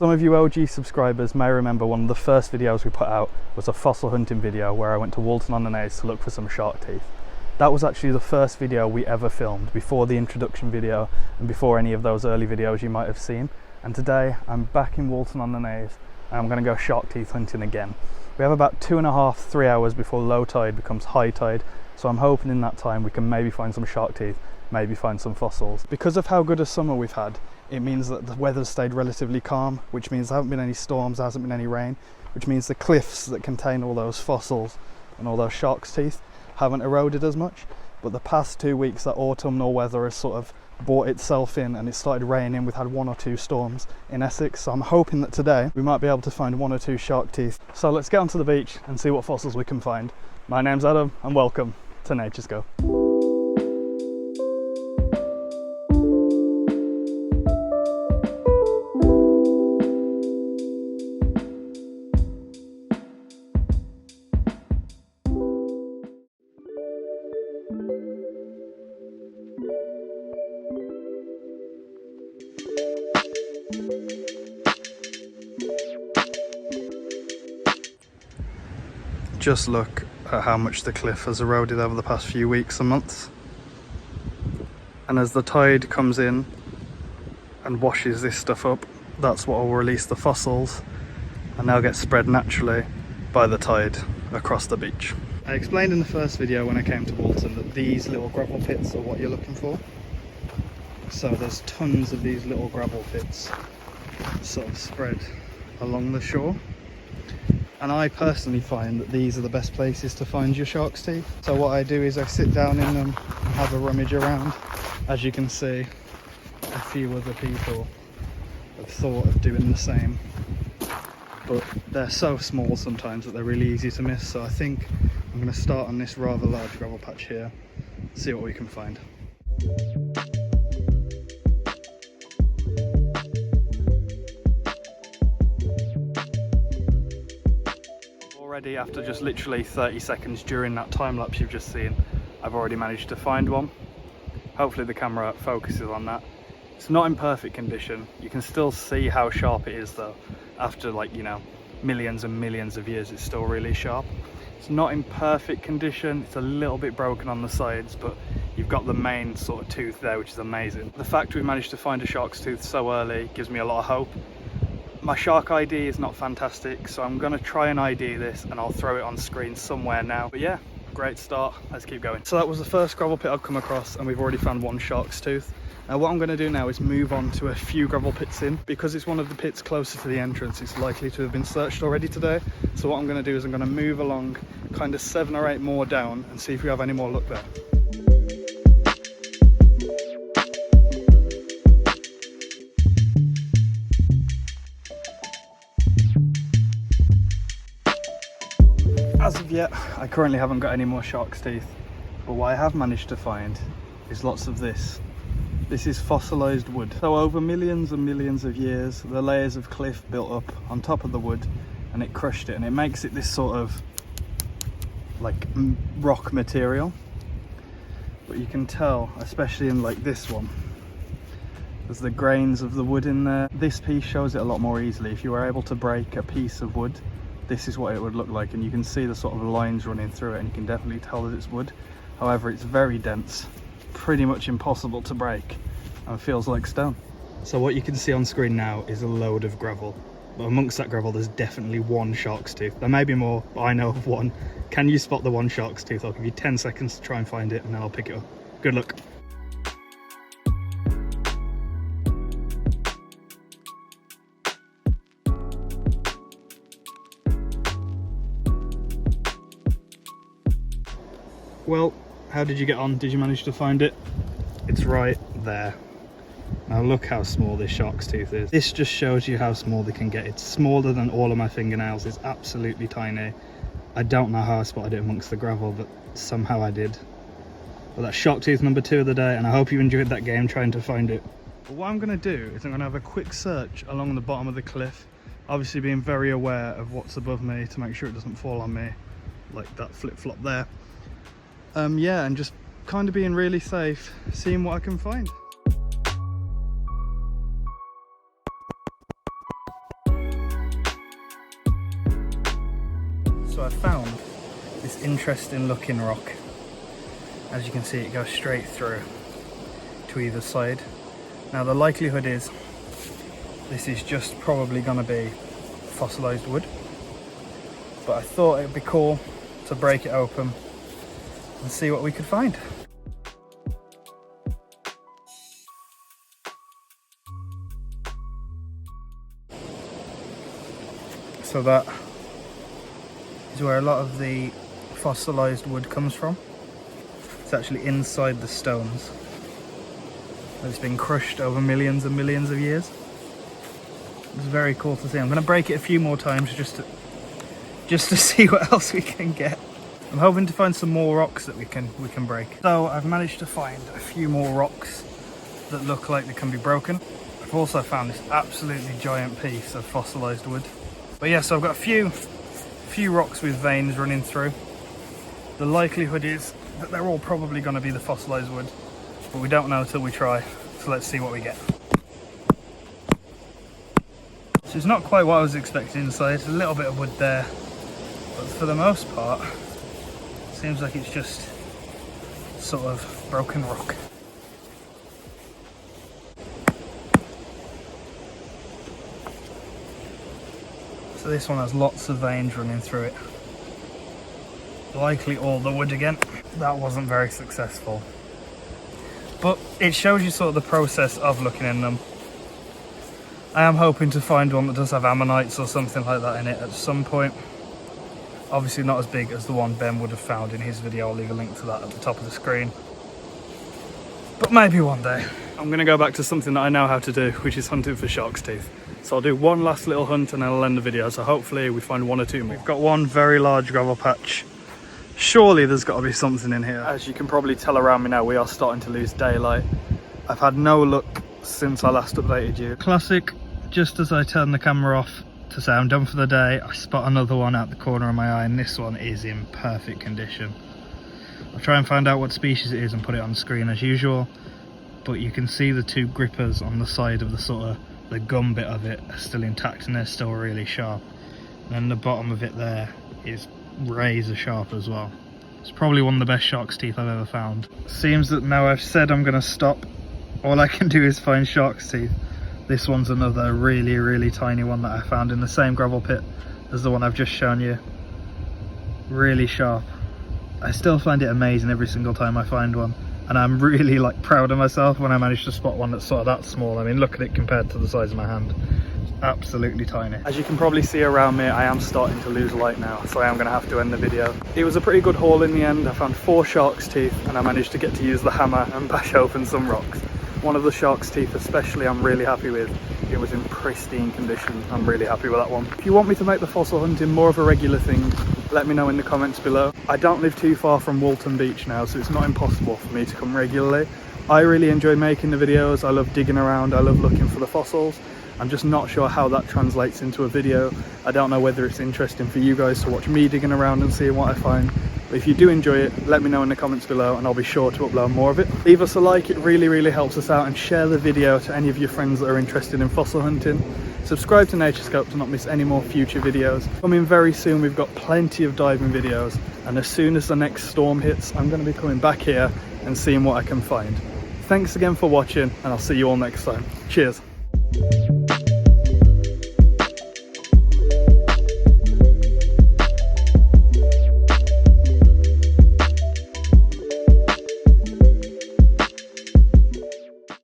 Some of you OG subscribers may remember one of the first videos we put out was a fossil hunting video where I went to Walton-On-The-Naze to look for some shark teeth. That was actually the first video we ever filmed, before the introduction video and before any of those early videos you might have seen. And today I'm back in Walton-On-The-Naze and I'm going to go shark teeth hunting again. We have about 2.5–3 hours before low tide becomes high tide, so I'm hoping in that time we can maybe find some shark teeth, maybe find some fossils. Because of how good a summer we've had, it means that the weather's stayed relatively calm, which means there haven't been any storms, there hasn't been any rain, which means the cliffs that contain all those fossils and all those shark's teeth haven't eroded as much. But the past 2 weeks, that autumnal weather has sort of brought itself in and it started raining. We've had 1 or 2 storms in Essex, so I'm hoping that today we might be able to find 1 or 2 shark teeth. So let's get onto the beach and see what fossils we can find. My name's Adam and welcome to Nature's Go. Just look at how much the cliff has eroded over the past few weeks and months. And as the tide comes in and washes this stuff up, that's what will release the fossils, and they'll get spread naturally by the tide across the beach. I explained in the first video when I came to Walton that these little gravel pits are what you're looking for. So there's tons of these little gravel pits sort of spread along the shore. And I personally find that these are the best places to find your shark's teeth. So what I do is I sit down in them and have a rummage around. As you can see, a few other people have thought of doing the same. But they're so small sometimes that they're really easy to miss. So I think I'm going to start on this rather large gravel patch here, see what we can find. Already, after just literally 30 seconds during that time lapse you've just seen, I've already managed to find one. Hopefully the camera focuses on that. It's not in perfect condition. You can still see how sharp it is though. After, like, you know, millions and millions of years, it's still really sharp. It's not in perfect condition. It's a little bit broken on the sides, but you've got the main sort of tooth there, which is amazing. The fact we managed to find a shark's tooth so early gives me a lot of hope. My shark ID is not fantastic, so I'm going to try and ID this and I'll throw it on screen somewhere now. But yeah, great start. Let's keep going. So that was the first gravel pit I've come across and we've already found 1 shark's tooth. Now what I'm going to do now is move on to a few gravel pits in. Because it's one of the pits closer to the entrance, it's likely to have been searched already today. So what I'm going to do is I'm going to move along kind of 7 or 8 more down and see if we have any more luck there. As of yet, I currently haven't got any more shark's teeth, but what I have managed to find is lots of this. This is fossilized wood. So over millions and millions of years, the layers of cliff built up on top of the wood and it crushed it, and it makes it this sort of like rock material. But you can tell, especially in like this one, there's the grains of the wood in there. This piece shows it a lot more easily. If you were able to break a piece of wood, this is what it would look like, and you can see the sort of lines running through it and you can definitely tell that it's wood. However, it's very dense, pretty much impossible to break, and feels like stone. So what you can see on screen now is a load of gravel, but amongst that gravel there's definitely 1 shark's tooth. There may be more, but I know of 1. Can you spot the 1 shark's tooth? I'll give you 10 seconds to try and find it and then I'll pick it up. Good luck. Well, how did you get on? Did you manage to find it? It's right there. Now look how small this shark's tooth is. This just shows you how small they can get. It's smaller than all of my fingernails. It's absolutely tiny. I don't know how I spotted it amongst the gravel, but somehow I did. Well, that's shark tooth number 2 of the day, and I hope you enjoyed that game trying to find it. But what I'm going to do is I'm going to have a quick search along the bottom of the cliff, obviously being very aware of what's above me to make sure it doesn't fall on me, like that flip-flop there. Yeah, and just kind of being really safe, seeing what I can find. So I found this interesting looking rock. As you can see, it goes straight through to either side. Now the likelihood is this is just probably going to be fossilized wood, but I thought it'd be cool to break it open and see what we could find. So that is where a lot of the fossilized wood comes from. It's actually inside the stones. It's been crushed over millions and millions of years. It's very cool to see. I'm going to break it a few more times just to see what else we can get. I'm hoping to find some more rocks that we can break. So I've managed to find a few more rocks that look like they can be broken. I've also found this absolutely giant piece of fossilized wood. But yeah, so I've got a few rocks with veins running through. The likelihood is that they're all probably going to be the fossilized wood, but we don't know until we try. So let's see what we get. So it's not quite what I was expecting inside. It's a little bit of wood there, but for the most part, it seems like it's just sort of broken rock. So this one has lots of veins running through it. Likely all the wood again. That wasn't very successful. But it shows you sort of the process of looking in them. I am hoping to find one that does have ammonites or something like that in it at some point. Obviously not as big as the one Ben would have found in his video. I'll leave a link to that at the top of the screen. But maybe one day. I'm going to go back to something that I know how to do, which is hunting for shark's teeth. So I'll do one last little hunt and then I'll end the video. So hopefully we find one or two more. We've got one very large gravel patch. Surely there's got to be something in here. As you can probably tell around me now, we are starting to lose daylight. I've had no luck since I last updated you. Classic, just as I turn the camera off to say I'm done for the day, I spot another one out the corner of my eye, and this one is in perfect condition. I'll try and find out what species it is and put it on the screen as usual, but you can see the two grippers on the side of the sort of the gum bit of it are still intact and they're still really sharp. And then the bottom of it there is razor sharp as well. It's probably one of the best shark's teeth I've ever found. Seems that now I've said I'm going to stop, all I can do is find shark's teeth. This one's another really tiny one that I found in the same gravel pit as the one I've just shown you. Really sharp. I still find it amazing every single time I find one, and I'm really proud of myself when I manage to spot one that's sort of that small. I mean, look at it compared to the size of my hand. It's absolutely tiny. As you can probably see around me, I am starting to lose light now, so I am going to have to end the video. It was a pretty good haul in the end. I found 4 shark's teeth and I managed to get to use the hammer and bash open some rocks. One of the shark's teeth especially I'm really happy with. It was in pristine condition. I'm really happy with that one. If you want me to make the fossil hunting more of a regular thing, let me know in the comments below. I don't live too far from Walton Beach now, so it's not impossible for me to come regularly. I really enjoy making the videos. I love digging around. I love looking for the fossils. I'm just not sure how that translates into a video. I don't know whether it's interesting for you guys to watch me digging around and seeing what I find. But if you do enjoy it, let me know in the comments below and I'll be sure to upload more of it. Leave us a like, it really helps us out, and share the video to any of your friends that are interested in fossil hunting. Subscribe to Naturescope to not miss any more future videos. Coming very soon, we've got plenty of diving videos, and as soon as the next storm hits, I'm going to be coming back here and seeing what I can find. Thanks again for watching, and I'll see you all next time. Cheers.